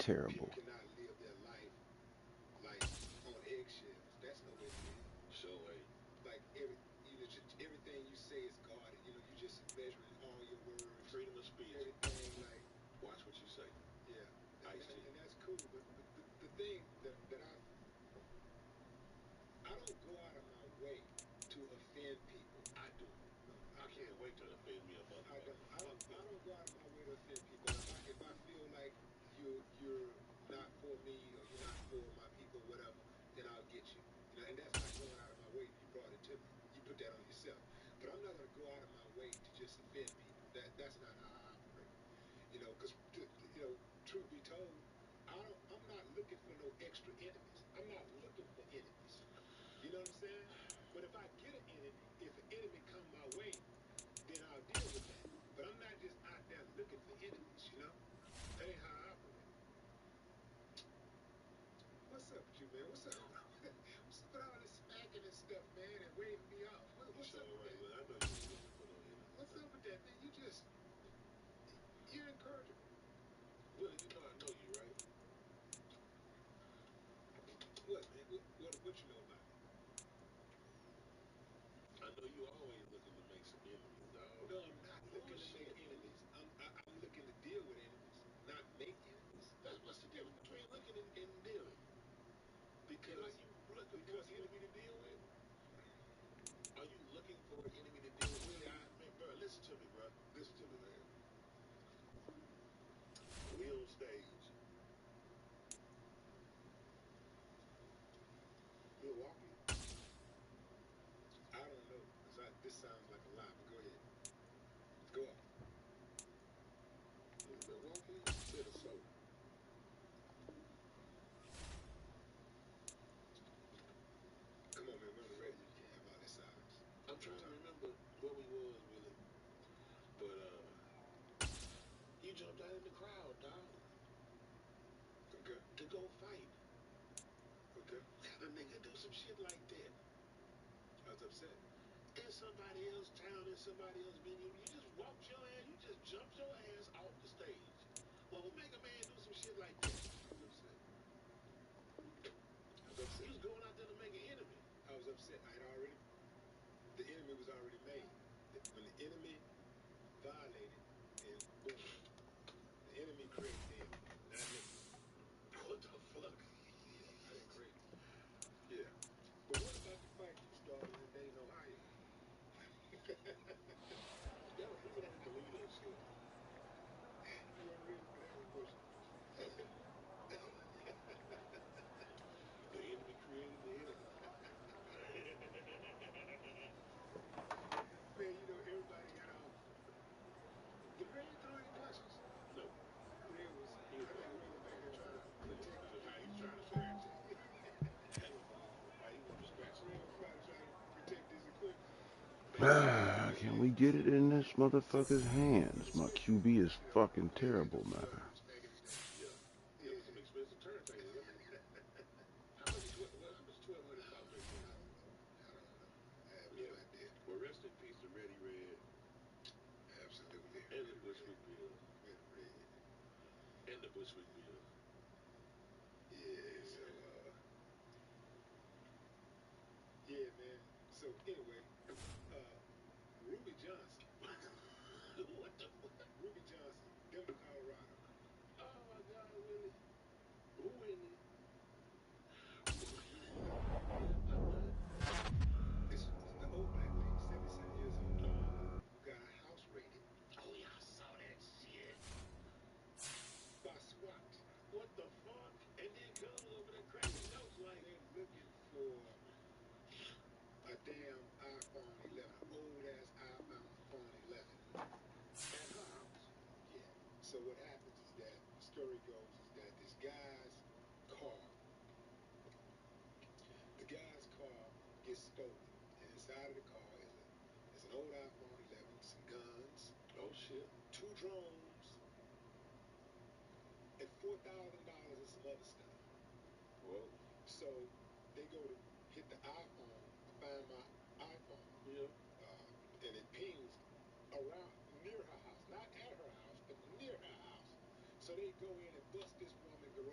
terrible. cannot live their life like on eggshells. That's no way to live. So, hey, Like everything you say is guarded. You just measuring all your words, freedom of speech. everything. Like, Watch what you say. yeah, Ice-T. and that's cool. But the thing that I don't go out of my way to offend people. I do. I can't wait to offend me a I motherfucker. don't. I don't go out of my way to offend people. If I feel like you're not for me or you're not for my people, whatever, then I'll get you. And that's not going out of my way. You brought it to me. You put that on yourself. But I'm not gonna go out of my way to just offend people. That's not how I operate. Because truth be told, I'm not looking for no extra enemies. I'm not looking for enemies. You know what I'm saying? But if I get an enemy, if an enemy come my way, then I'll deal with that. But I'm not just out there looking for enemies. That ain't how I operate. What's up with you, man? What's up? What's up with all this smacking and stuff, man, and waving me off? What's up with that? Well, I know you ain't looking for no enemy. What's up with that, man? You're incorrigible. Well, I know you, right? What, man? What you know about me? I know you always looking to make some enemies, dog. No, I'm not looking to make Bullshit. enemies. I'm looking to deal with enemies, not make enemies. What's the difference between looking and dealing? Because Are you looking for an enemy to deal with? Are you looking for an enemy to deal with? Man, bro, listen to me, bro. Listen to me, man. We on stage. Milwaukee, I don't know. This sounds like a lie, but go ahead. Go off. Milwaukee, Minnesota. Come on, man. We're on the radio. You can't have all this silence. I'm trying to remember where we was, Willie. But you jumped out in the crowd, dog. Okay. To go fight. Okay. A nigga do some shit like that. I was upset. In somebody else's town, in somebody else's venue, you just walked your ass, you just jumped your ass off the stage. What would make a man do some shit like that? I was upset. I was upset. You was going out there to make an enemy. I was upset. The enemy was already made. When the enemy violated, then boom, the enemy created the enemy, not me. What the fuck? Yeah, I didn't create it. Yeah. But what about the fight you started in Dayton, Ohio? People don't believe that shit. You weren't ready for that one, was you? The enemy created the enemy. Man, everybody got off. Did Ray throw any punches? No. Ray was, I think Ray was back there trying to protect He's trying to Ray scratch it. How he want to scratch it? was probably trying to protect his equipment. Ah, can we get it in this motherfucker's hands? My QB is fucking terrible, man. Back in the day. Yeah. Them Yeah. some expensive turntables. How much $1,200 cost back then? I don't know. I have no Yeah. idea. Well, rest in peace to Ready Red Absolutely. and the Bushwick Bills. Red. And the Bushwick Bills. Yeah, so yeah, man. So anyway, uh Ruby Johnson. What the fuck? Ruby Johnson, Denver, Colorado. Oh my God, Willie. Willie. This is the old black lady, 77 years old, who got her house raided Oh yeah, I saw that shit. by SWAT. What the fuck? And then Cuz was over there cracking jokes like, They're looking for a damn iPhone 11, an old ass iPhone 11 at her house. Yeah. So what happens is that the story goes is that car, the guy's car gets stolen, and inside of the car is an old iPhone 11, some guns, Oh shit. 2 drones, and $4,000 and some other stuff. Whoa. So they go to hit the iPhone, find my iPhone, Yeah. and it pings around near her house, not at her house, but near her house. So they go in and bust this woman garage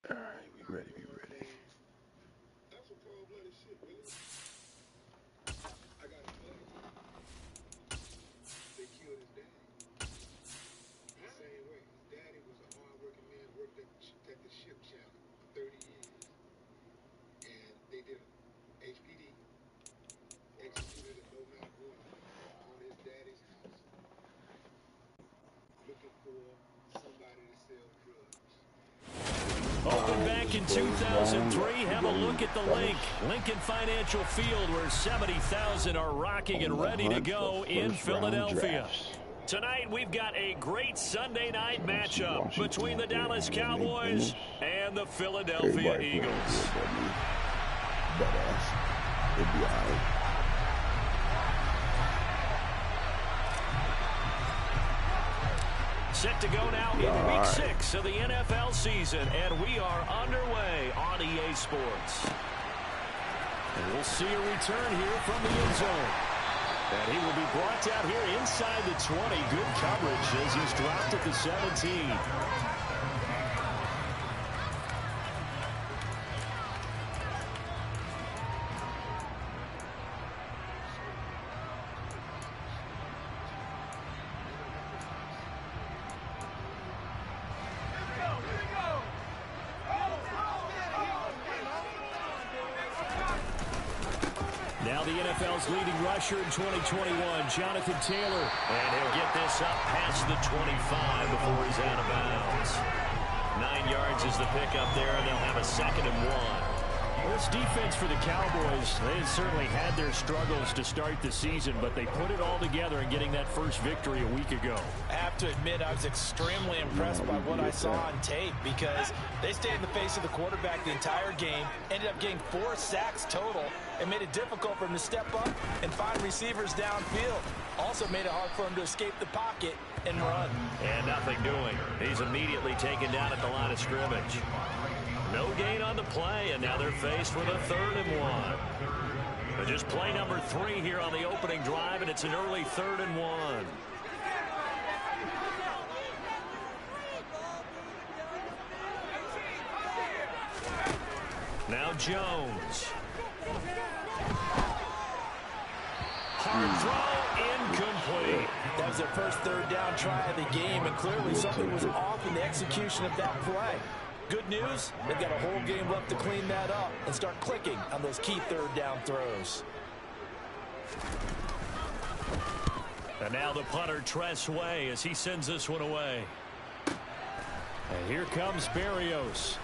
All right, be ready, be ready. That's some cold-blooded shit, really. I got a buddy. They killed his daddy. The same way. His daddy was a hard-working man, worked at the ship channel for 30 years. And they did HPD, executed a no-knock warrant on his daddy's house, looking for somebody to sell drugs. Opened back in 2003. Have a look at the link. Lincoln Financial Field, where 70,000 are rocking and ready to go in Philadelphia. Tonight, we've got a great Sunday night matchup between the Dallas Cowboys and the Philadelphia Eagles. It'd be all right. Set to go now in Week 6 of the NFL season, and we are underway on EA Sports. And we'll see a return here from the end zone. And he will be brought down here inside the 20. Good coverage as he's dropped at the 17. Now the NFL's leading rusher in 2021, Jonathan Taylor. And he'll get this up past the 25 before he's out of bounds. 9 yards is the pickup there, and they'll have a 2nd and 1. Well, this defense for the Cowboys, they certainly had their struggles to start the season, but they put it all together in getting that first victory a week ago. I have to admit, I was extremely impressed by what I saw on tape because they stayed in the face of the quarterback the entire game, ended up getting 4 sacks total, and made it difficult for him to step up and find receivers downfield. Also made it hard for him to escape the pocket and run. And nothing doing. He's immediately taken down at the line of scrimmage. No gain on the play, and now they're faced with a 3rd and 1. But just play number 3 here on the opening drive, and it's an early 3rd and 1. Now Jones. Hard throw, incomplete. That was their first 3rd down try of the game, and clearly something was off in the execution of that play. Good news, they've got a whole game left to clean that up and start clicking on those key 3rd down throws. And now the punter, Tress Way, as he sends this one away. And here comes Berrios.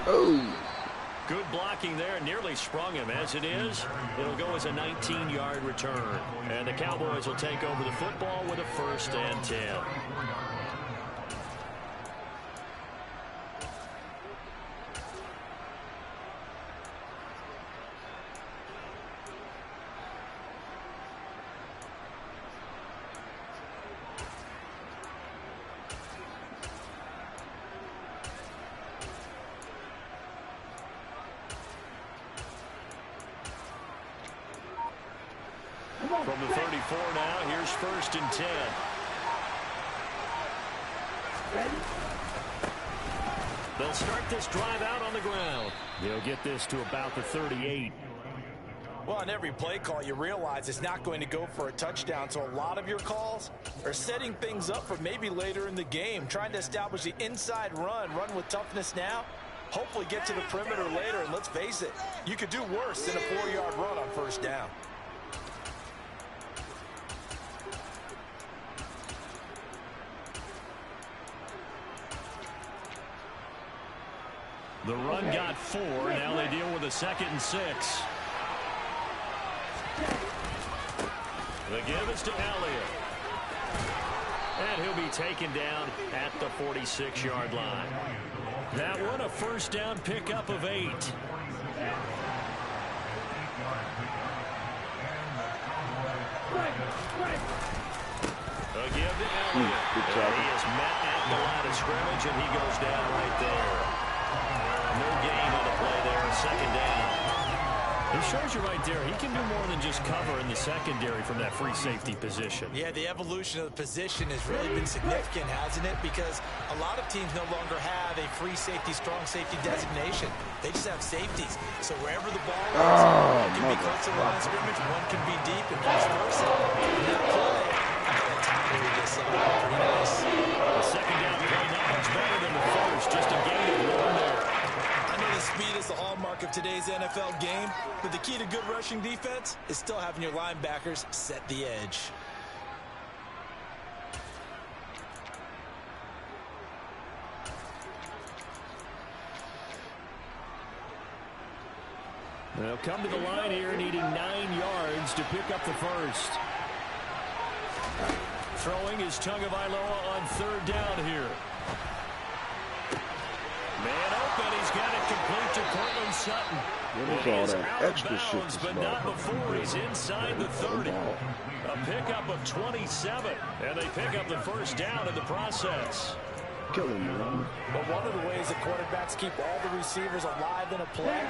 Oh. Good blocking there, nearly sprung him. As it is, it'll go as a 19-yard return. And the Cowboys will take over the football with a 1st and 10. From the 34 now, here's 1st and 10. They'll start this drive out on the ground. They'll get this to about the 38. Well, on every play call, you realize it's not going to go for a touchdown, so a lot of your calls are setting things up for maybe later in the game, trying to establish the inside run with toughness now, hopefully get to the perimeter later, and let's face it, you could do worse than a 4-yard run on 1st down. The run got 4. Now they deal with a 2nd and 6. The give is to Elliott. And he'll be taken down at the 46-yard line. That one a 1st down pickup of 8. A give to Elliott. He is met at the line of scrimmage, and he goes down right there. No gain on the play there, 2nd down. It shows you right there, he can do more than just cover in the secondary from that free safety position. Yeah, the evolution of the position has really been significant, hasn't it? Because a lot of teams no longer have a free safety, strong safety designation. They just have safeties. So wherever the ball is, one can be close to the line of scrimmage, one can be deep, and vice versa. And that play, I got a time to read this up. Pretty nice. The second down play not much better than the first, just a gain of 1 there. I know the speed is the hallmark of today's NFL game, but the key to good rushing defense is still having your linebackers set the edge. They'll come to the line here needing 9 yards to pick up the first. Throwing is Tagovailoa on third down here. Man open, he's got it complete to Cortland Sutton. What is all that extra shit? But not before he's inside the 30. A pickup of 27, and they pick up the first down in the process. Killing me, man. But one of the ways that quarterbacks keep all the receivers alive in a play,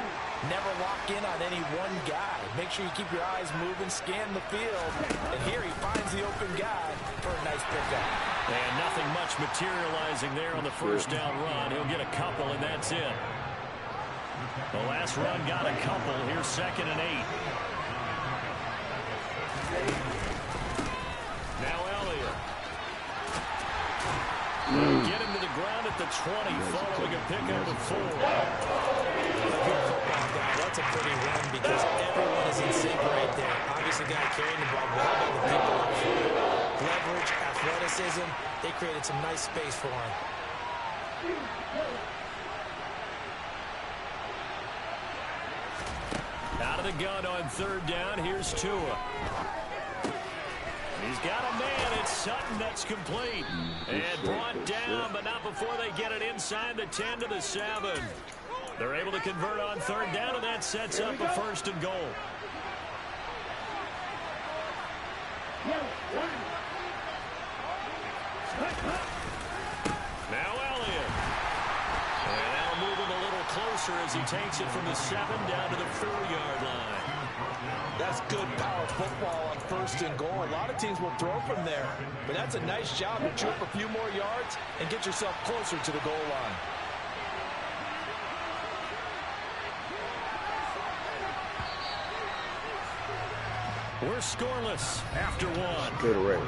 never lock in on any one guy. Make sure you keep your eyes moving, scan the field, and here he finds the open guy for a nice pickup. And nothing much materializing there on the first down run. He'll get a couple, and that's it. The last run got a couple. Here's 2nd and 8. Now Elliott. Get him to the ground at the 20, following a pickup of 4. That's a pretty run because everyone is in sync right there. Obviously, guy carrying the ball, but how about the people up front? Leverage, athleticism, they created some nice space for him. Out of the gun on third down. Here's Tua. He's got a man. It's Sutton that's complete. And brought down, but not before they get it inside the 10 to the 7. They're able to convert on third down, and that sets up a 1st and goal. Now Elliott. And that'll move him a little closer as he takes it from the 7 down to the 4-yard line. That's good power football on 1st and goal. A lot of teams will throw from there, but that's a nice job to chew up a few more yards and get yourself closer to the goal line. We're scoreless after 1. Good already.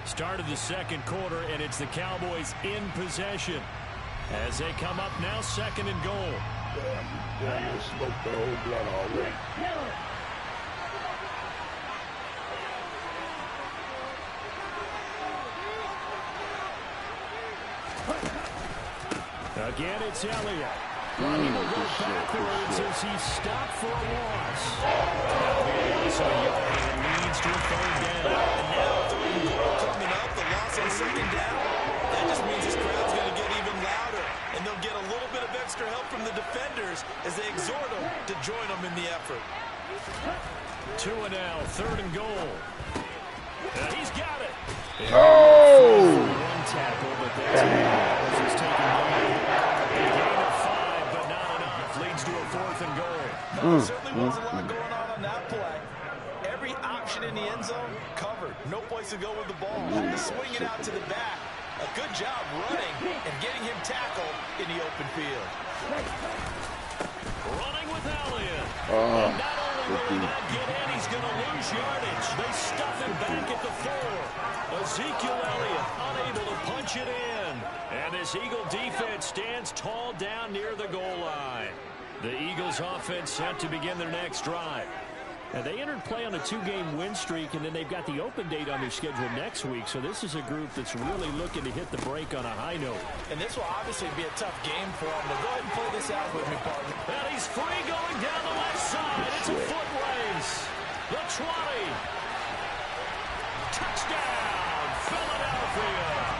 Start of the second quarter, and it's the Cowboys in possession. As they come up now, 2nd and goal. Damn, you smoked the whole blood already. Again, it's Elliott. He will go backwards as he's stopped for a loss. That'll be a loss of a yard, and it leads to a 3rd down. And now, 3rd and goal coming up, the loss on 2nd down. That just means this crowd's going to get even louder, and they'll get a little bit of extra help from the defenders as they exhort them to join them in the effort. Tua now, 3rd and goal. He's got it. Oh! One tackle, but that's he's taken down. A gain of 5, but not enough. Leads to a 4th and goal. No, there certainly wasn't a lot going on that play. Every option in the end zone covered. No place to go with the ball. Swing it out to the back. A good job running and getting him tackled in the open field. Running with Elliott. And not only will he not get in, he's going to lose yardage. They stuff him back at the 4. Ezekiel Elliott unable to punch it in. And this Eagle defense stands tall down near the goal line. The Eagles offense set to begin their next drive. Now, they entered play on a 2-game win streak, and then they've got the open date on their schedule next week. So this is a group that's really looking to hit the break on a high note. And this will obviously be a tough game for him. But go ahead and play this out with me, partner. And he's free going down the left side. It's a foot race. The 20. Touchdown, Philadelphia.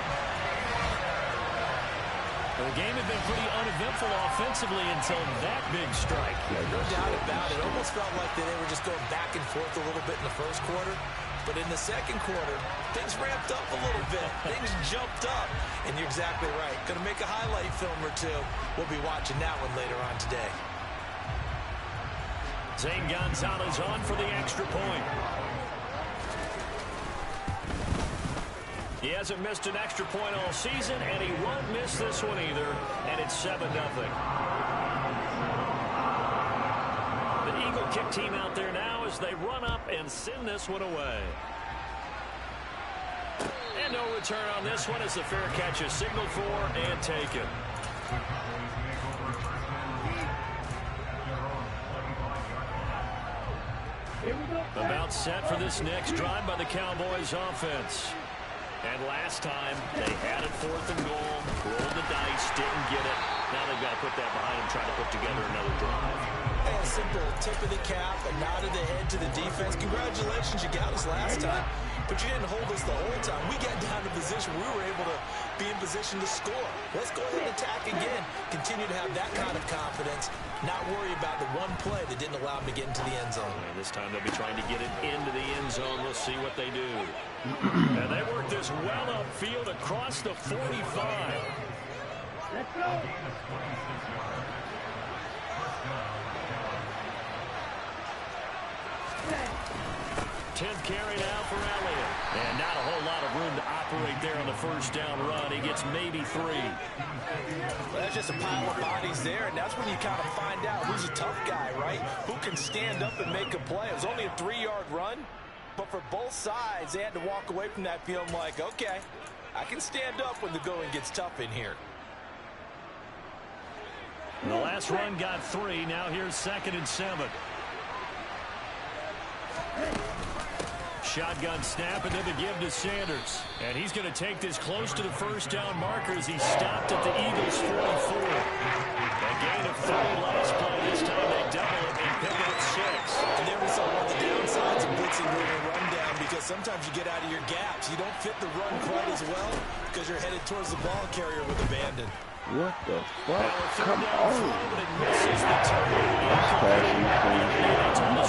The game had been pretty uneventful offensively until that big strike. No doubt about it. It almost felt like they were just going back and forth a little bit in the first quarter. But in the second quarter, things ramped up a little bit. Things jumped up. And you're exactly right. Going to make a highlight film or two. We'll be watching that one later on today. Zane Gonzalez on for the extra point. He hasn't missed an extra point all season, and he won't miss this one either. And it's 7-0. The Eagle kick team out there now as they run up and send this one away. And no return on this one as the fair catch is signaled for and taken. About set for this next drive by the Cowboys offense. And last time, they had it 4th and goal, rolled the dice, didn't get it. Now they've got to put that behind them, try to put together another drive. And a simple tip of the cap, a nod of the head to the defense. Congratulations, you got us last time. But you didn't hold us the whole time. We got down to position. We were able to be in position to score. Let's go ahead and attack again. Continue to have that kind of confidence. Not worry about the one play that didn't allow them to get into the end zone. And this time they'll be trying to get it into the end zone. We'll see what they do. And they work this well upfield across the 45. Let's go. 10th carry now for Elliott. And not a whole lot of room to operate there on the first down run. He gets maybe 3. Well, that's just a pile of bodies there, and that's when you kind of find out who's a tough guy, right? Who can stand up and make a play. It was only a 3-yard run, but for both sides, they had to walk away from that feeling like, okay, I can stand up when the going gets tough in here. The last run got 3. Now here's 2nd and 7. Shotgun snap, and then the give to Sanders. And he's going to take this close to the first down marker as he stopped at the Eagles' 44. A gain of 3 last play. This time they double it and pick up 6. And there we saw one of the downsides of blitzing during a run down, because sometimes you get out of your gaps. You don't fit the run quite as well because you're headed towards the ball carrier with abandon. What the fuck? Come on.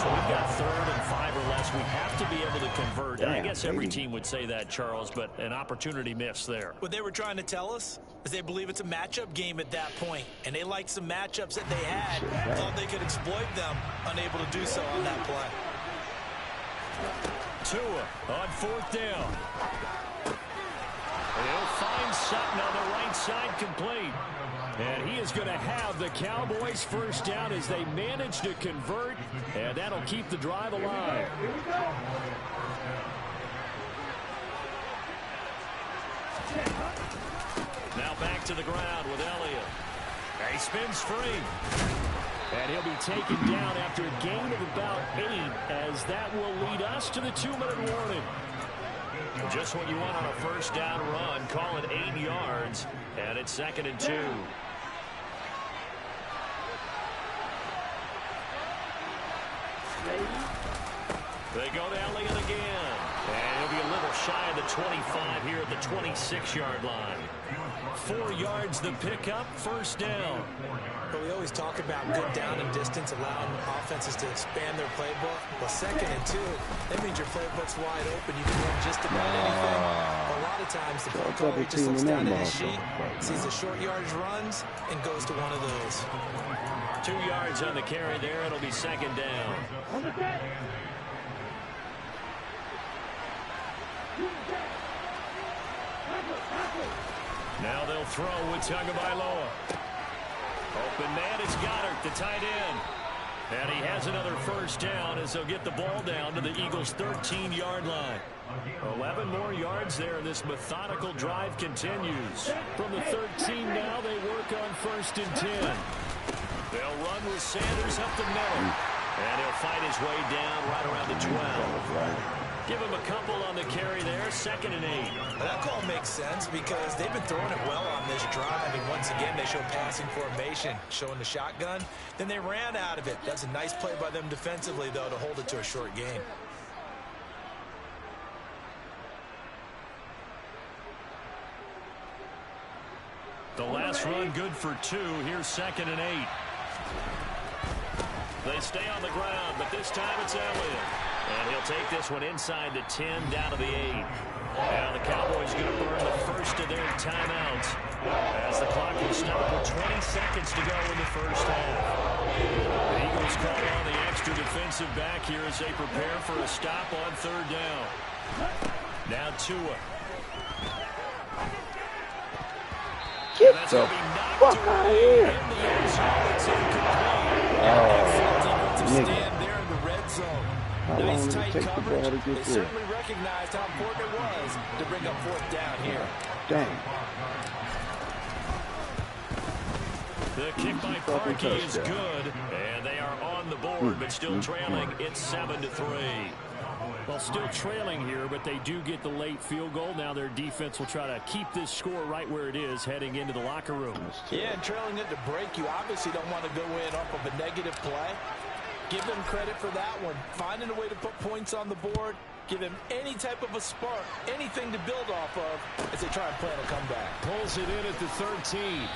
We've got 3rd and 5 or less. We have to be able to convert. Damn, I guess every baby. team would say that, Charles, but an opportunity missed there. What they were trying to tell us is they believe it's a matchup game at that point, and they liked some matchups that they had, thought they could exploit them, unable to do so on that play. Tua on 4th down. And he'll find Sutton on the right side, complete. And he is going to have the Cowboys first down as they manage to convert, and that'll keep the drive alive. Now back to the ground with Elliott. He spins free. And he'll be taken down after a gain of about 8, as that will lead us to the 2-minute warning. Just what you want on a first down run. Call it 8 yards, and it's 2nd and 2. They go to Elliott again. And he'll be a little shy of the 25 here at the 26-yard line. 4 yards the pickup, first down. But we always talk about good down and distance, allowing offenses to expand their playbook. Well, 2nd and 2, that means your playbook's wide open. You can run just about anything. A lot of times, the play caller just looks down at his sheet, sees the short yardage runs, and goes to one of those. 2 yards on the carry there. It'll be 2nd down. Now they'll throw with Tagovailoa. Open man, it's Goddard, the tight end. And he has another first down as they'll get the ball down to the Eagles' 13-yard line. 11 more yards there, and this methodical drive continues. From the 13 now, they work on 1st and 10. They'll run with Sanders up the middle. And he'll fight his way down right around the 12. Give him a couple on the carry there, 2nd and 8. Well, that call makes sense because they've been throwing it well on this drive. And once again, they show passing formation, showing the shotgun. Then they ran out of it. That's a nice play by them defensively, though, to hold it to a short gain. The last run good for 2. Here's 2nd and 8. They stay on the ground, but this time it's Elliott. And he'll take this one inside the 10, down to the 8. Now the Cowboys going to burn the first of their timeouts as the clock will stop with 20 seconds to go in the first half. The Eagles call on the extra defensive back here as they prepare for a stop on third down. Now Tua. Get the fuck out of here. Stand there in the red zone. How long Nice did it tight take the coverage. ball to get They there? certainly recognized how important it was to bring up fourth down here. Dang. The kick by Parkey is good, and they are on the board, but still trailing. It's 7-3. Well, still trailing here, but they do get the late field goal. Now their defense will try to keep this score right where it is heading into the locker room. Yeah, and trailing at the break, you obviously don't want to go in off of a negative play. Give them credit for that one. Finding a way to put points on the board. Give them any type of a spark, anything to build off of as they try and plan a comeback. Pulls it in at the 13.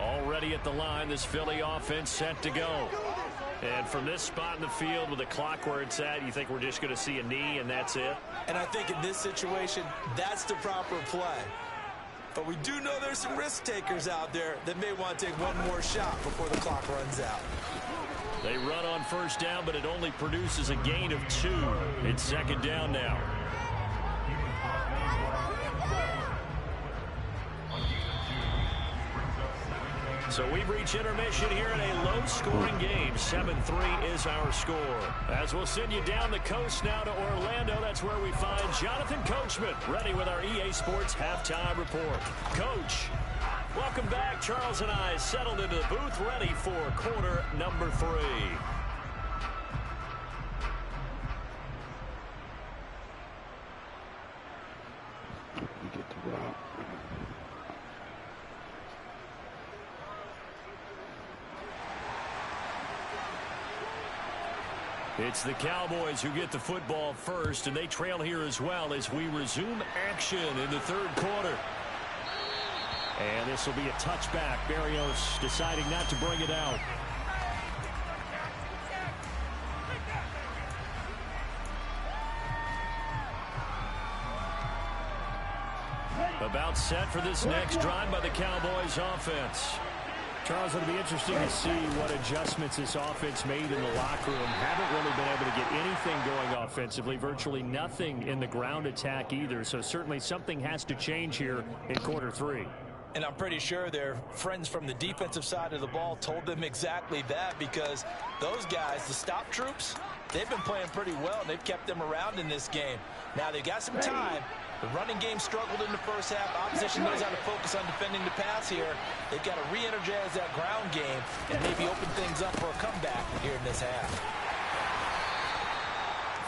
Already at the line, this Philly offense set to go. And from this spot in the field with the clock where it's at, you think we're just going to see a knee and that's it? And I think in this situation, that's the proper play. But we do know there's some risk takers out there that may want to take one more shot before the clock runs out. They run on first down, but it only produces a gain of 2. It's second down now. So we've reached intermission here in a low-scoring game. 7-3 is our score. As we'll send you down the coast now to Orlando, that's where we find Jonathan Coachman, ready with our EA Sports halftime report. Coach, welcome back. Charles and I settled into the booth, ready for quarter number 3. We get to rock. It's the Cowboys who get the football first, and they trail here as well as we resume action in the third quarter. And this will be a touchback. Berrios deciding not to bring it out. About set for this next drive by the Cowboys offense. Charles, it'll be interesting to see what adjustments this offense made in the locker room. Haven't really been able to get anything going offensively. Virtually nothing in the ground attack either. So certainly something has to change here in quarter 3. And I'm pretty sure their friends from the defensive side of the ball told them exactly that, because those guys, the stop troops, they've been playing pretty well. They've kept them around in this game. Now they've got some time. The running game struggled in the first half. Opposition knows how to focus on defending the pass here. They've got to re-energize that ground game and maybe open things up for a comeback here in this half.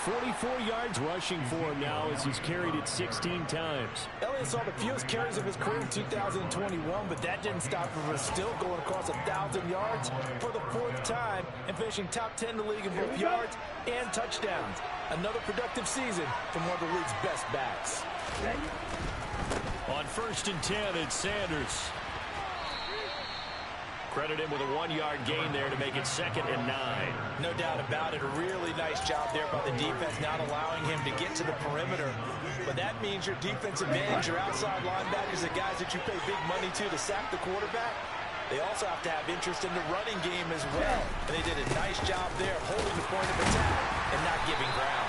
44 yards rushing for him now as he's carried it 16 times. Elliott saw the fewest carries of his career in 2021, but that didn't stop him from still going across 1,000 yards for the 4th time and finishing top 10 in the league in both yards and touchdowns. Another productive season from one of the league's best backs. On 1st and 10, it's Sanders. Credit him with a 1-yard gain there to make it 2nd and 9. No doubt about it. A really nice job there by the defense, not allowing him to get to the perimeter. But that means your defensive ends, your outside linebackers, the guys that you pay big money to sack the quarterback, they also have to have interest in the running game as well. And they did a nice job there holding the point of attack and not giving ground.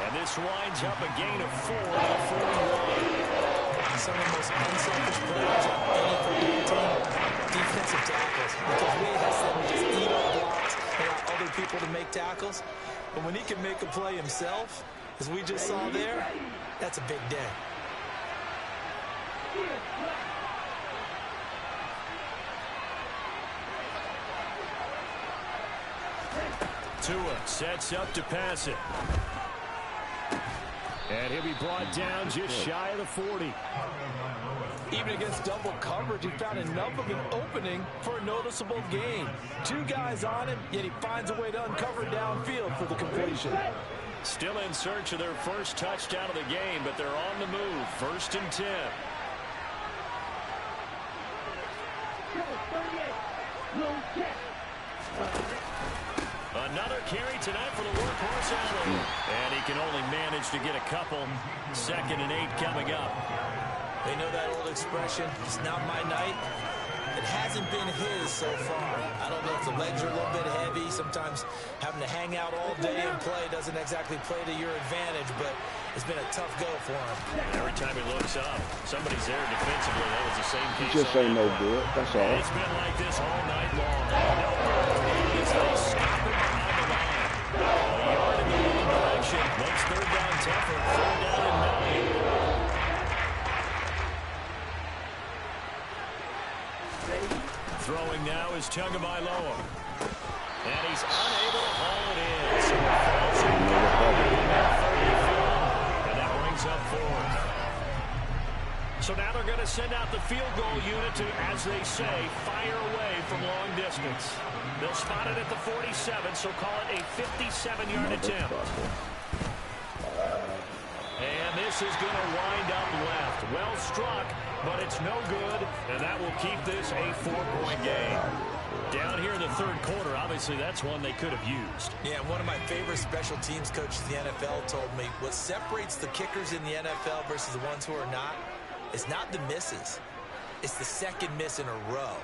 And this winds up a gain of 4 to 41. Some of the most unselfish players on any football team, defensive tackles, because we have them just eat up blocks, allow other people to make tackles. But when he can make a play himself, as we just saw there, that's a big day. Tua sets up to pass it. And he'll be brought down just shy of the 40. Even against double coverage, he found enough of an opening for a noticeable gain. 2 guys on him, yet he finds a way to uncover downfield for the completion. Still in search of their first touchdown of the game, but they're on the move. 1st and 10. Another carry tonight for the workhorse Allen. And he can only manage to get a couple. 2nd and 8 coming up. They know that old expression, it's not my night. It hasn't been his so far. I don't know if the legs are a little bit heavy. Sometimes having to hang out all day and play doesn't exactly play to your advantage, but it's been a tough go for him. Every time he looks up, somebody's there defensively. That was the same case. He just ain't no good. That's all. It's been like this all night long. As they stop him behind the line. A yard in the wrong direction. Makes 3rd down tougher. 3rd down and 9. Throwing now is Tagovailoa. And he's unable to haul it in. So it falls and that brings up 4th. So now they're going to send out the field goal unit to, as they say, fire away from long distance. They'll spot it at the 47, so call it a 57-yard attempt. And this is going to wind up left. Well struck, but it's no good, and that will keep this a 4-point game. Down here in the 3rd quarter, obviously that's one they could have used. Yeah, one of my favorite special teams coaches in the NFL told me what separates the kickers in the NFL versus the ones who are not is not the misses. It's the 2nd miss in a row.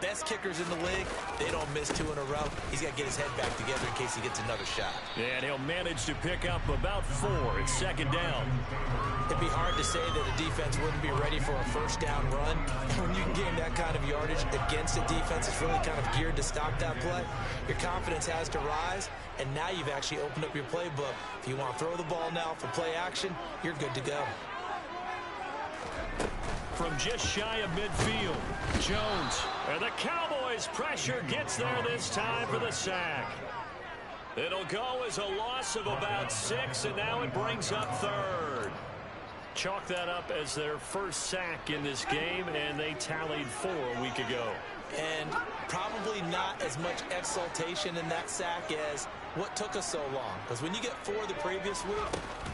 Best kickers in the league, they don't miss 2 in a row. He's got to get his head back together in case he gets another shot. And he'll manage to pick up about 4. It's 2nd down. It'd be hard to say that a defense wouldn't be ready for a 1st down run. When you can gain that kind of yardage against a defense that's really kind of geared to stop that play, your confidence has to rise, and now you've actually opened up your playbook. If you want to throw the ball now for play action, you're good to go. From just shy of midfield, Jones. And the Cowboys pressure gets there this time for the sack. It'll go as a loss of about 6, and now it brings up 3rd. Chalk that up as their first sack in this game, and they tallied 4 a week ago. And probably not as much exultation in that sack as what took us so long. Because when you get 4 the previous week,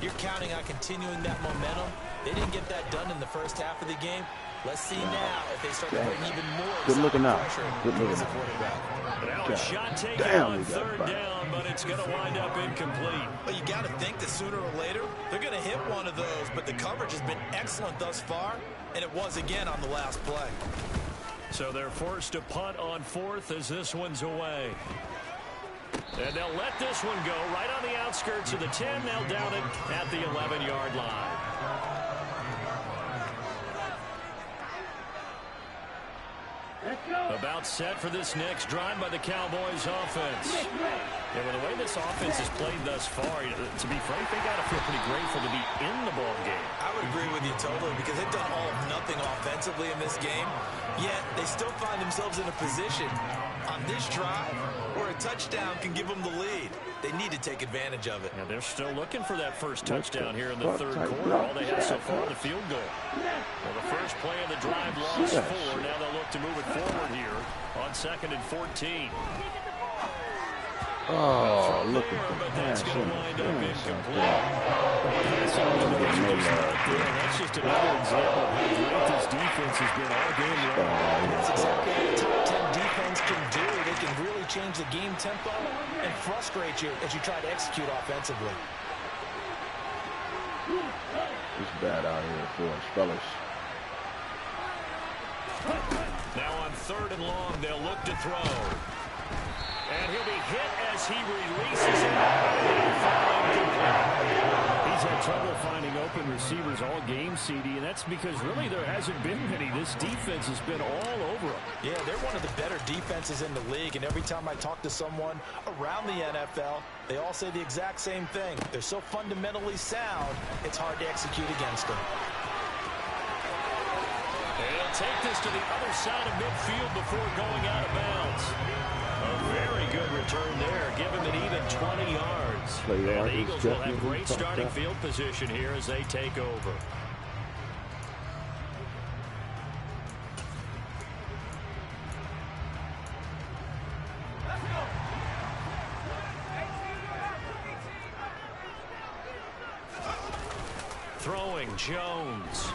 you're counting on continuing that momentum. They didn't get that done in the first half of the game. Let's see now if they start to bring even more Good looking out. pressure. Good looking out. Now a shot taken on 3rd down, but it's going to wind up incomplete. Well, you got to think that sooner or later they're going to hit one of those, but the coverage has been excellent thus far, and it was again on the last play. So they're forced to punt on 4th as this one's away. And they'll let this one go right on the outskirts of the 10. They'll down it at the 11-yard line. About set for this next drive by the Cowboys offense. Yeah, well, the way this offense has played thus far, to be frank, they got to feel pretty grateful to be in the ball game. I would agree with you totally because they've done all of nothing offensively in this game, yet they still find themselves in a position on this drive where a touchdown can give them the lead. They need to take advantage of it. Yeah, they're still looking for that first touchdown here in the 3rd quarter. All they have so far, the field goal. Well, the first play of the drive lost 4. Now they'll look to move it forward here on 2nd and 14. Oh, look at But the that's pass. going to wind up incomplete. That's just another example of how great this defense has been all game long. That's exactly what a top 10 defense can do. They can really change the game tempo and frustrate you as you try to execute offensively. It's bad out here for us, fellas. Now on 3rd and long, they'll look to throw. And he'll be hit as he releases it. He's had trouble finding open receivers all game, CD, and that's because really there hasn't been many. This defense has been all over them. Yeah, they're one of the better defenses in the league, and every time I talk to someone around the NFL, they all say the exact same thing. They're so fundamentally sound, it's hard to execute against them. They'll take this to the other side of midfield before going out of bounds. A very good return there, giving it even 20 yards. Play And like the it's Eagles will have definitely great fucked starting up. field position here as they take over. Throwing Jones.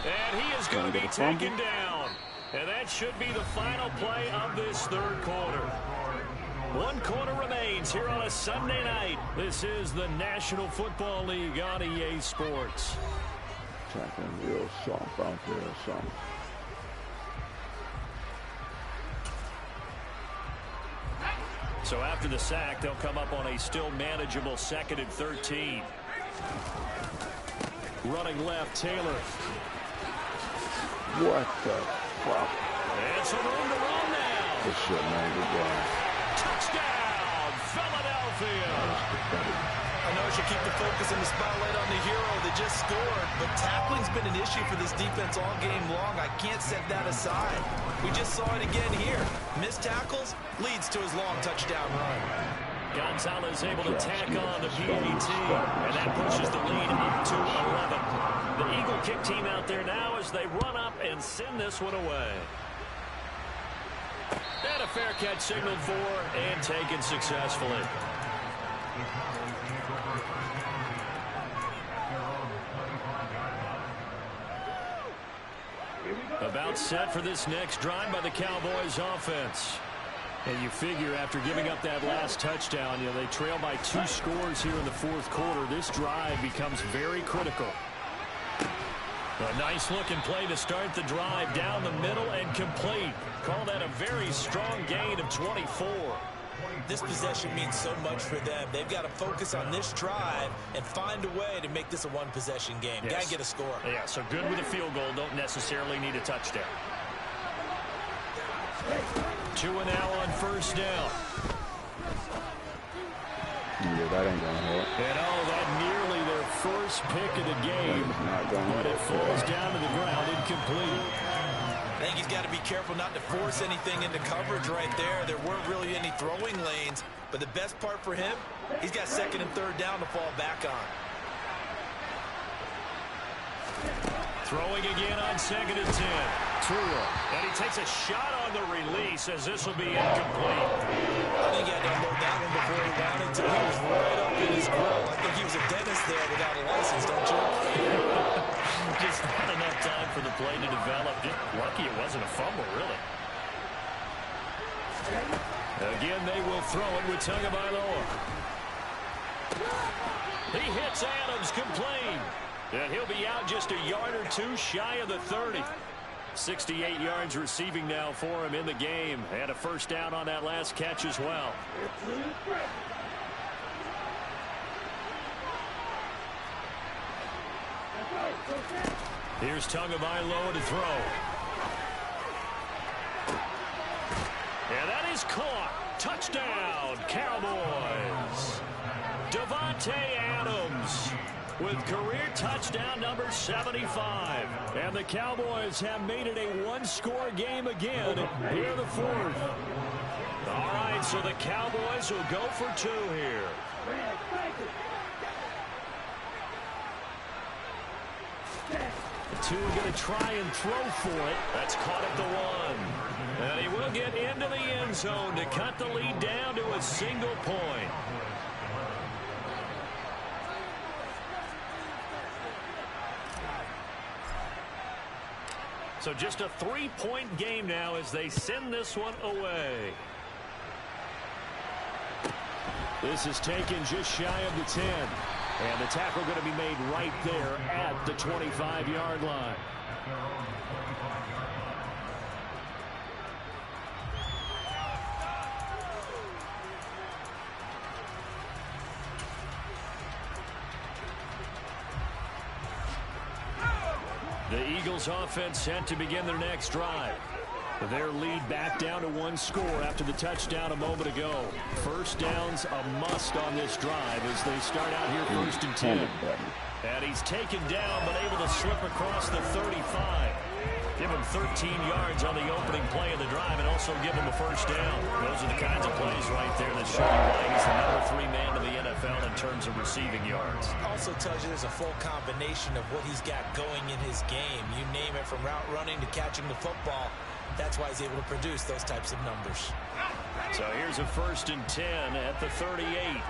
And he is going to be taken down. And that should be the final play of this third quarter. 1 quarter remains here on a Sunday night. This is the National Football League on EA Sports. Tackling real soft out there or something. So after the sack, they'll come up on a still manageable 2nd and 13. Running left, Taylor. What the fuck? And some room to run now. This shit, man, good game. Touchdown, Philadelphia. I know I should keep the focus and the spotlight on the hero that just scored, but tackling's been an issue for this defense all game long. I can't set that aside. We just saw it again here. Missed tackles leads to his long touchdown run. Gonzalez able to tack on the PAT, and that pushes the lead up to 11. The Eagle kick team out there now as they run up and send this one away. And a fair catch signaled for and taken successfully. About set for this next drive by the Cowboys offense. And you figure after giving up that last touchdown, they trail by 2 scores here in the 4th quarter. This drive becomes very critical. A nice looking play to start the drive down the middle and complete. Call that a very strong gain of 24. This possession means so much for them. They've got to focus on this drive and find a way to make this a one-possession game. Yes. Got to get a score. Yeah, so good with a field goal. Don't necessarily need a touchdown. 2 and now on 1st down. Yeah, that ain't gonna help. And that nearly their first pick of the game. But it falls down to the ground incomplete. I think he's got to be careful not to force anything into coverage right there. There weren't really any throwing lanes, but the best part for him, he's got 2nd and 3rd down to fall back on. Throwing again on 2nd and 10. Tua. And he takes a shot on the release as this will be incomplete. I think he had to unload that one before he wanted to. He was right up in his grill. I think he was a dentist there without a license, don't you? Just not enough time for the play to develop. Just lucky it wasn't a fumble, really. Again, they will throw it with Tagovailoa. He hits Adams, complete. And he'll be out just a yard or 2 shy of the 30. 68 yards receiving now for him in the game. And a 1st down on that last catch as well. Here's Tagovailoa to throw. And that is caught. Touchdown, Cowboys. Davante Adams with career touchdown number 75. And the Cowboys have made it a 1-score game again here in the 4th. All right, so the Cowboys will go for 2 here. Tua going to try and throw for it. That's caught at the 1. And he will get into the end zone to cut the lead down to a single point. So just a 3-point game now as they send this one away. This is taken just shy of the 10. And the tackle going to be made right there at the 25-yard line. The Eagles offense set to begin their next drive. Their lead back down to 1 score after the touchdown a moment ago. 1st down's a must on this drive as they start out here 1st and 10. And he's taken down but able to slip across the 35. Give him 13 yards on the opening play of the drive and also give him a first down. Those are the kinds of plays right there that show you why he's the #3 man in the NFL in terms of receiving yards. Also tells you there's a full combination of what he's got going in his game. You name it, from route running to catching the football. That's why he's able to produce those types of numbers. So here's a 1st and 10 at the 38.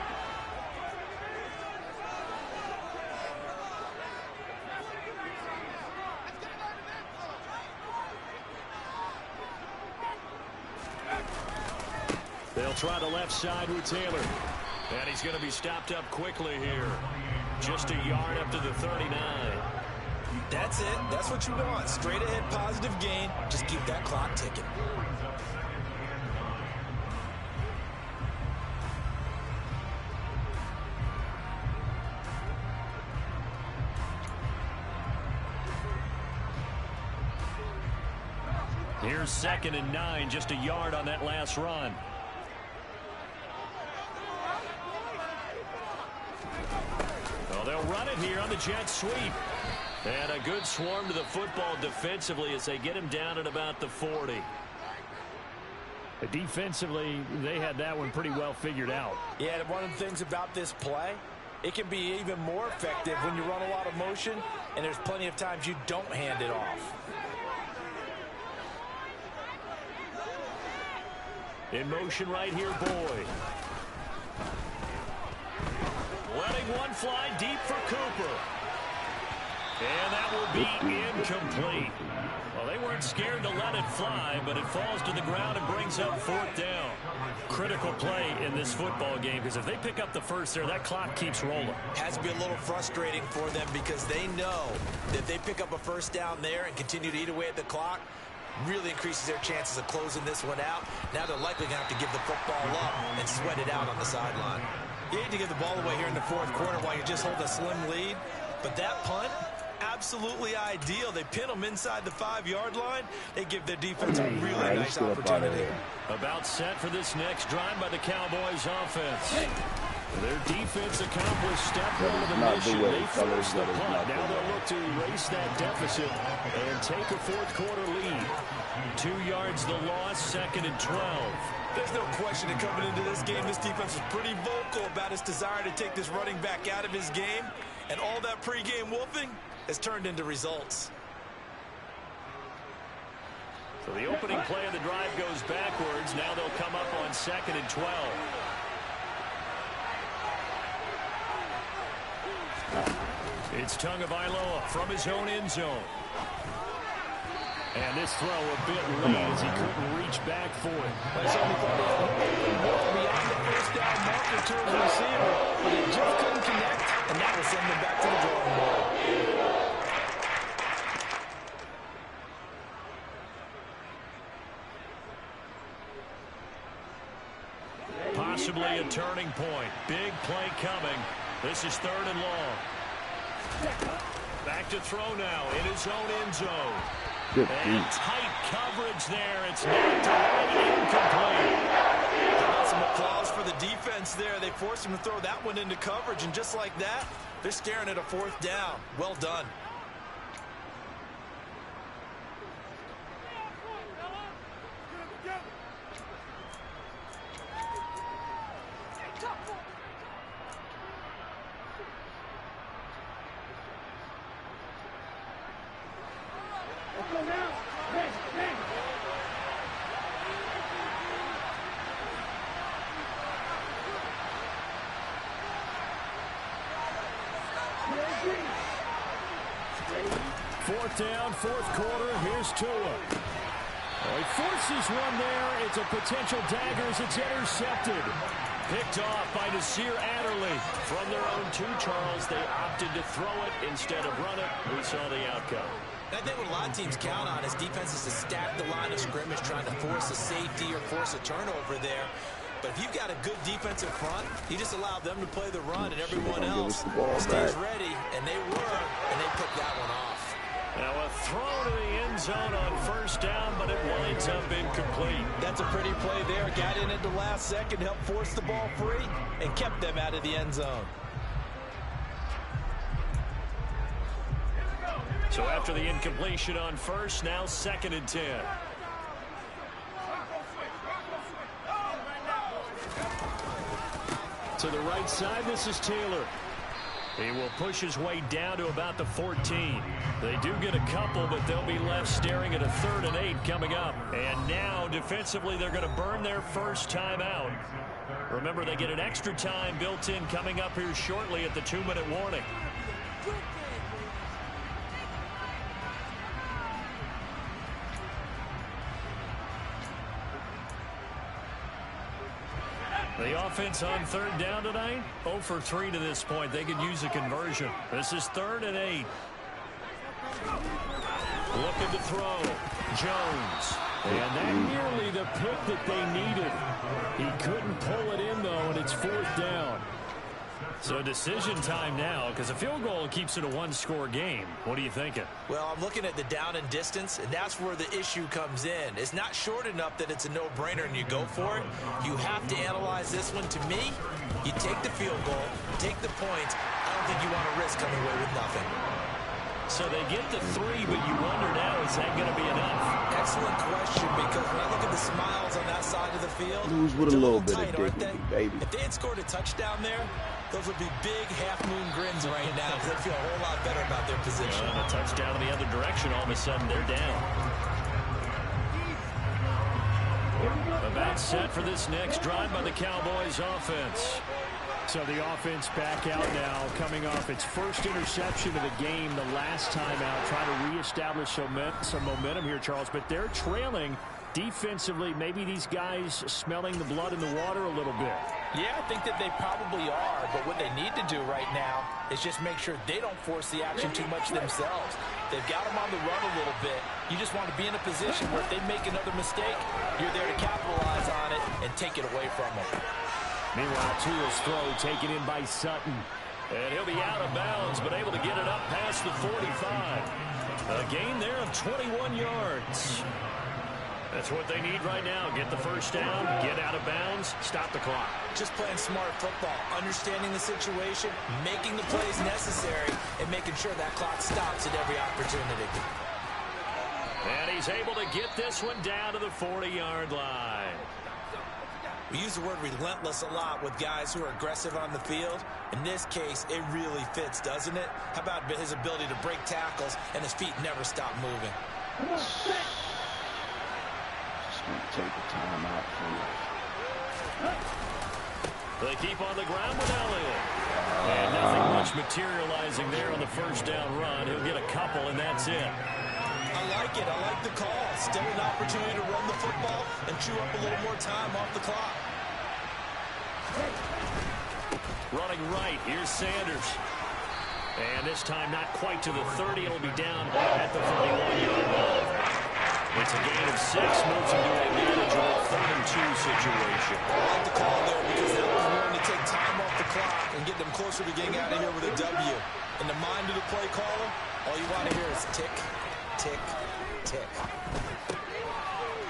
They'll try the left side with Taylor. And he's going to be stopped up quickly here. Just a yard up to the 39. That's it. That's what you want. Straight ahead positive gain. Just keep that clock ticking. Here's 2nd and 9. Just a yard on that last run. Well, they'll run it here on the jet sweep. And a good swarm to the football defensively as they get him down at about the 40. Defensively, they had that one pretty well figured out. Yeah, one of the things about this play, it can be even more effective when you run a lot of motion, and there's plenty of times you don't hand it off. In motion right here, Boyd. Letting one fly deep for Cooper. And that will be incomplete. Well, they weren't scared to let it fly, but it falls to the ground and brings up 4th down. Critical play in this football game, because if they pick up the first there, that clock keeps rolling. Has to be a little frustrating for them because they know that if they pick up a first down there and continue to eat away at the clock, really increases their chances of closing this one out. Now they're likely going to have to give the football up and sweat it out on the sideline. You hate to give the ball away here in the 4th quarter while you just hold a slim lead, but that punt, absolutely ideal. They pin them inside the 5-yard line. They give their defense a really nice opportunity. About set for this next drive by the Cowboys offense. Their defense accomplished step one of the mission. They forced the punt. Now they'll look to erase that deficit and take a 4th quarter lead. 2 yards the loss, 2nd and 12. There's no question that coming into this game, this defense was pretty vocal about its desire to take this running back out of his game. And all that pregame wolfing has turned into results. So the opening play of the drive goes backwards. Now they'll come up on 2nd and 12. It's Tagovailoa from his own end zone. And this throw a bit late as he couldn't reach back for it. That's only beyond the first down marker to his receiver, but they just couldn't connect, and that will send them back to the drawing board. Possibly a turning point. Big play coming. This is 3rd and long. Back to throw now in his own end zone. And tight coverage there. It's knocked away, incomplete. Some applause for the defense there. They forced him to throw that one into coverage, and just like that, they're staring at a 4th down. Well done. Down, 4th quarter. Here's Tua. Oh, he forces one there. It's a potential dagger as it's intercepted. Picked off by Nasir Adderley. From their own 2, Charles, they opted to throw it instead of run it. We saw the outcome. I think what a lot of teams count on is defenses to stack the line of scrimmage, trying to force a safety or force a turnover there. But if you've got a good defensive front, you just allow them to play the run, and everyone else stays ready, and they were, and they picked that one off. Now a throw to the end zone on 1st down, but it winds up incomplete. That's a pretty play there. Got in at the last second, helped force the ball free, and kept them out of the end zone. So So after the incompletion on first, now 2nd and 10. To the right side, this is Taylor. He will push his way down to about the 14. They do get a couple, but they'll be left staring at a 3rd and 8 coming up. And now, defensively, they're going to burn their first time out. Remember, they get an extra time built in coming up here shortly at the 2-minute warning. The offense on 3rd down tonight, 0 for 3 to this point. They could use a conversion. This is 3rd and 8. Looking to throw. Jones. And that nearly the pick that they needed. He couldn't pull it in, though, and it's 4th down. So decision time now, because a field goal keeps it a 1-score game. What are you thinking? Well, I'm looking at the down and distance, and that's where the issue comes in. It's not short enough that it's a no-brainer and you go for it. You have to analyze this one. To me, you take the field goal, take the points. I don't think you want to risk coming away with nothing. So they get the 3, but you wonder now, is that going to be enough? Excellent question, because when I look at the smiles on that side of the field, lose with a little bit tight, of dignity, baby. If they had scored a touchdown there, those would be big half-moon grins right now, because they feel a whole lot better about their position. And a touchdown in the other direction, all of a sudden they're down. About set for this next drive by the Cowboys offense. So the offense back out now, coming off its first interception of the game the last time out, trying to reestablish some momentum here, Charles. But they're trailing defensively. Maybe these guys smelling the blood in the water a little bit. Yeah, I think that they probably are. But what they need to do right now is just make sure they don't force the action too much themselves. They've got them on the run a little bit. You just want to be in a position where if they make another mistake, you're there to capitalize on it and take it away from them. Meanwhile, Tua's throw taken in by Sutton. And he'll be out of bounds, but able to get it up past the 45. A gain there of 21 yards. That's what they need right now. Get the first down, get out of bounds, stop the clock. Just playing smart football, understanding the situation, making the plays necessary, and making sure that clock stops at every opportunity. And he's able to get this one down to the 40-yard line. We use the word relentless a lot with guys who are aggressive on the field. In this case, it really fits, doesn't it? How about his ability to break tackles and his feet never stop moving? Just going to take the time out from it. They keep on the ground with Elliott. And nothing much materializing there on the first down run. He'll get a couple, and that's it. I like it. I like the call. Still an opportunity to run the football and chew up a little more time off the clock. Running right, here's Sanders. And this time not quite to the 30. It'll be down at the 41-yard line. It's a gain of 6, moves him to a manageable 3rd and 2 situation. I like the call there because that was willing to take time off the clock and get them closer to getting out of here with a W. In the mind of the play caller, all you want to hear is tick, tick, tick.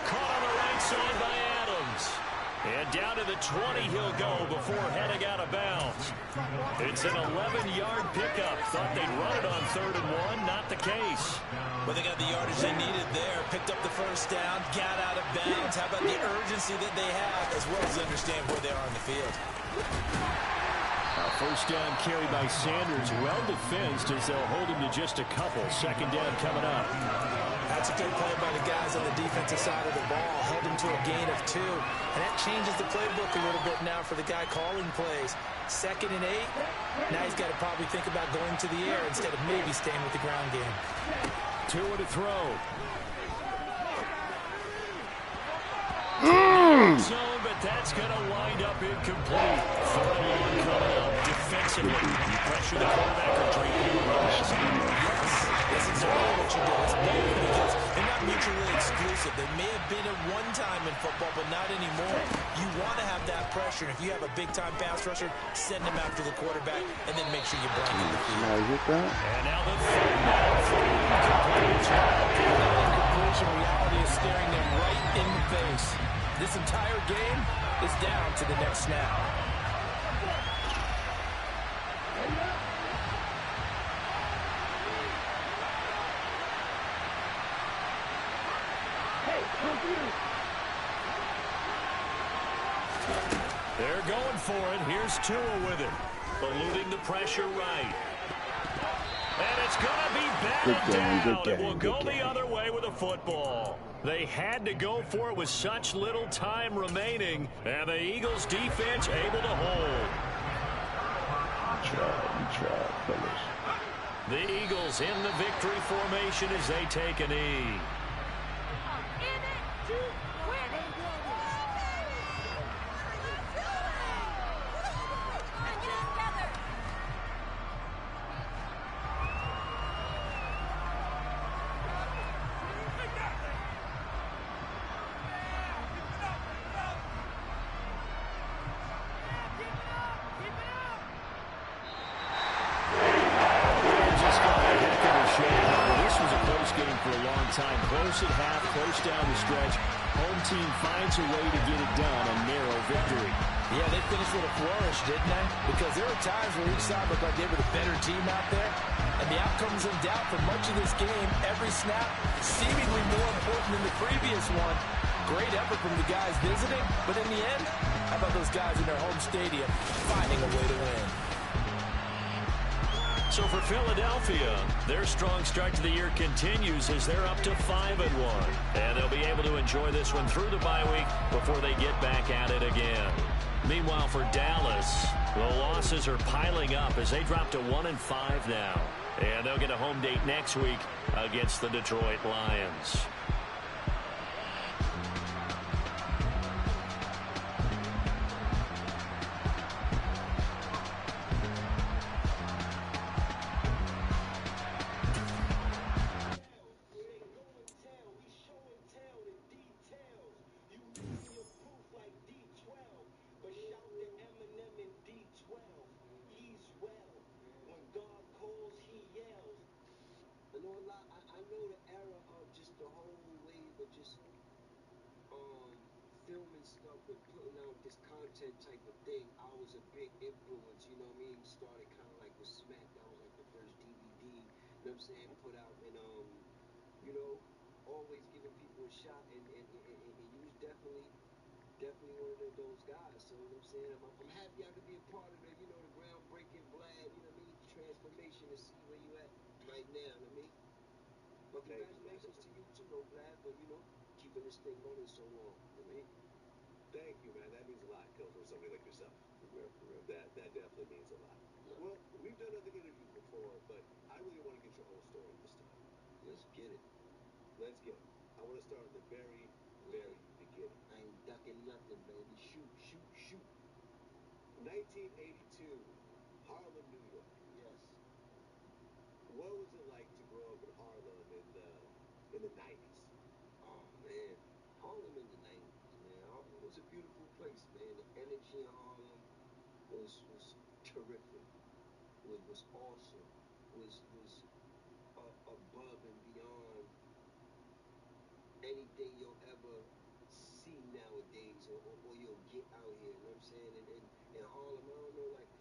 Caught on the right side by Adams. And down to the 20 he'll go before heading out of bounds. It's an 11-yard pickup. Thought they'd run it on 3rd and 1. Not the case. Well, they got the yardage they needed there. Picked up the first down, got out of bounds. How about the urgency that they have as well as understand where they are on the field? First down carry by Sanders. Well defensed as they'll hold him to just a couple. 2nd down coming up. That's a good play by the guys on the defensive side of the ball. Held him to a gain of 2. And that changes the playbook a little bit now for the guy calling plays. 2nd and 8. Now he's got to probably think about going to the air instead of maybe staying with the ground game. Tua to throw. Zone, but that's going to wind up incomplete. 3rd and 1 coming up. Defensively, you pressure the quarterback or trade him. Yes, that's exactly what you do. It's both because they're not mutually exclusive. They may have been at one time in football, but not anymore. You want to have that pressure. If you have a big-time pass rusher, send him after the quarterback, and then make sure you blanket the field. And now the 3rd down for the incompletion. Reality is staring them right in the face. This entire game is down to the next snap. They're going for it. Here's Tua with it. Eluding the pressure right. And it's going to be batted down. It will go the other way with a football. They had to go for it with such little time remaining. And the Eagles defense able to hold. We tried, fellas. The Eagles in the victory formation as they take a knee. Time close at half, close down the stretch. Home team finds a way to get it done, a narrow victory. Yeah, they finished with a flourish, didn't they? Because there were times where each side looked like they were the better team out there. And the outcome's in doubt for much of this game. Every snap seemingly more important than the previous one. Great effort from the guys visiting. But in the end, how about those guys in their home stadium finding a way to win? So for Philadelphia, their strong start to the year continues as they're up to 5-1. And they'll be able to enjoy this one through the bye week before they get back at it again. Meanwhile, for Dallas, the losses are piling up as they drop to 1-5 now. And they'll get a home date next week against the Detroit Lions. Filming stuff and putting out this content type of thing, I was a big influence, you know what I mean? Started kind of like with Smack, that was like the first DVD, you know what I'm saying, put out, and you know, always giving people a shot, and you was definitely one of those guys, so you know what I'm saying, I'm happy I could be a part of the, you know, the groundbreaking Vlad, you know what I mean, transformation to see where you at right now, you know what I mean? But congratulations to you too, though, Vlad, but you know, keeping this thing running so long, you know what I mean? Thank you, man. That means a lot, coming from somebody like yourself. That definitely means a lot. Well, we've done other interviews before, but I really want to get your whole story this time. Let's get it. Let's get it. I want to start at the very, very beginning. I ain't ducking nothing, baby. Shoot. 1982, Harlem, New York. Yes. What was it like to grow up in Harlem in the 90s? Oh, man. Harlem in the 90s, man. Harlem was a beautiful place, man. The energy in Harlem was terrific. Was awesome. Was above and beyond anything you'll ever see nowadays or you'll get out here. You know what I'm saying? And Harlem, I don't know, like,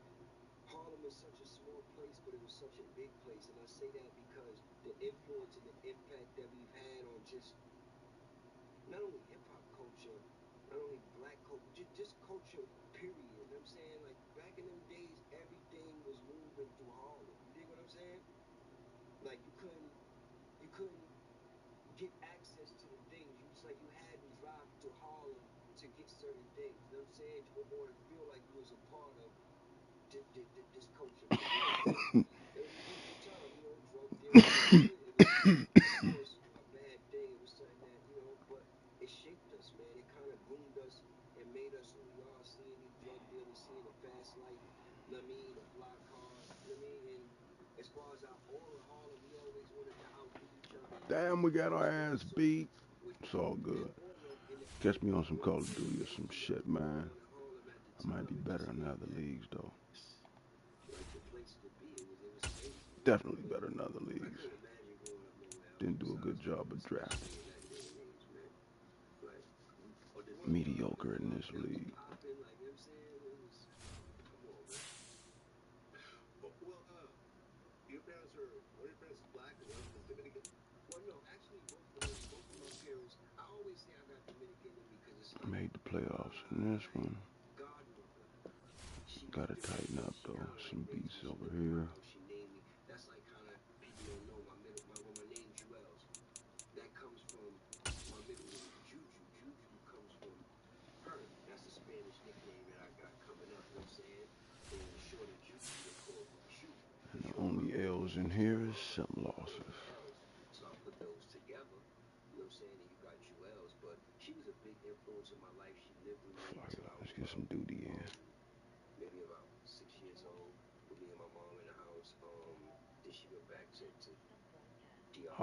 Harlem is such a small place, but it was such a big place. And I say that because the influence and the impact that we've had on just not only hip-hop culture, not only black culture, just culture, period. You know what I'm saying? Like, back in them days, everything was moving through Harlem. You dig what I'm saying? Like, you couldn't get access to the things. It's like you had to drive to Harlem to get certain things. You know what I'm saying? Or to feel like you was a part of this culture. It was a good time, you know, drug dealing. It was a bad thing. It was something that, you know, but it shaped us, man. It kind of groomed us and made us who we are, seeing these drug dealers, seeing the fast life, you know what I mean, the fly cars, you know what I mean? And as far as our aura Harlem, we always wanted to outdo each other. Damn, we got our ass beat. It's all good. Catch me on some Call of Duty or some shit, man. I might be better in the other leagues, though. Definitely better in other leagues. Didn't do a good job of drafting. Mediocre in this league. Your parents were, one of your parents is black and one of them is Dominican? Well, no, actually, both of my parents, I always say playoffs in this one. Gotta tighten up though. Some beats over here. That's like kind of people don't know my name Jewels. That comes from my middle name Juju. Juju comes from her. That's a Spanish nickname that I got coming up. You know what I'm saying? And the shorter Juju, they call me Q. And the only L's in here is some losses. So I put those together. You know what I'm saying? And you got Jewels, but she was a big influence in my life. She lived with me until I Let's was get some duty in. maybe about 6 years old, with me and my mom in the house. Then she went back to DR.